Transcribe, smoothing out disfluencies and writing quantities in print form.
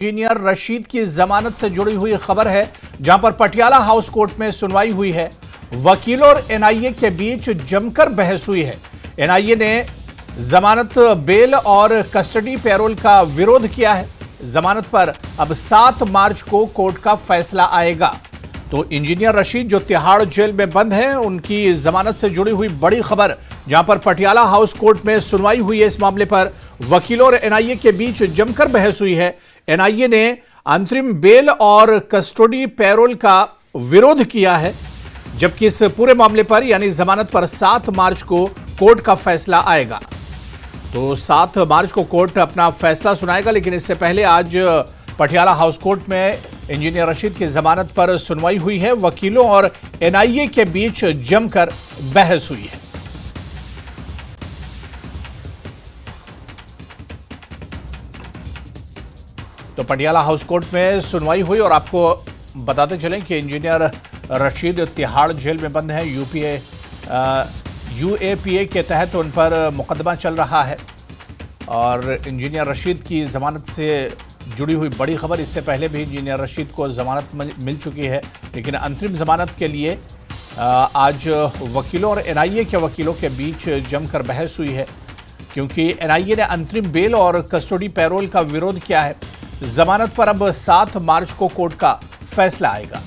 Engineer Rashid की जमानत से जुड़ी हुई खबर है, जहां पर पटियाला हाउस कोर्ट में सुनवाई हुई है। वकीलों और एनआईए के बीच जमकर बहस हुई है। एनआईए ने जमानत बेल और कस्टडी पैरोल का विरोध किया है। जमानत पर अब 7 मार्च को कोर्ट का फैसला आएगा। तो इंजीनियर रशीद जो तिहाड़ जेल में बंद है, उनकी जमानत से जुड़ी हुई बड़ी खबर, जहां पर पटियाला हाउस कोर्ट में सुनवाई हुई है। इस मामले पर वकीलों और एनआईए के बीच जमकर बहस हुई है। एनआईए ने अंतरिम बेल और कस्टडी पैरोल का विरोध किया है, जबकि इस पूरे मामले पर यानी जमानत पर 7 मार्च को कोर्ट का फैसला आएगा। तो 7 मार्च को कोर्ट अपना फैसला सुनाएगा, लेकिन इससे पहले आज पटियाला हाउस कोर्ट में इंजीनियर रशीद की जमानत पर सुनवाई हुई है। वकीलों और एनआईए के बीच जमकर बहस हुई है। तो पटियाला हाउस कोर्ट में सुनवाई हुई और आपको बताते चलें कि इंजीनियर रशीद तिहाड़ जेल में बंद है। यूएपीए के तहत उन पर मुकदमा चल रहा है और इंजीनियर रशीद की जमानत से जुड़ी हुई बड़ी खबर, इससे पहले भी इंजीनियर रशीद को जमानत मिल चुकी है, लेकिन अंतरिम जमानत के लिए आज वकीलों और एनआईए के वकीलों के बीच जमकर बहस हुई है, क्योंकि एनआईए ने अंतरिम बेल और कस्टडी पैरोल का विरोध किया है। जमानत पर अब 7 मार्च को कोर्ट का फैसला आएगा।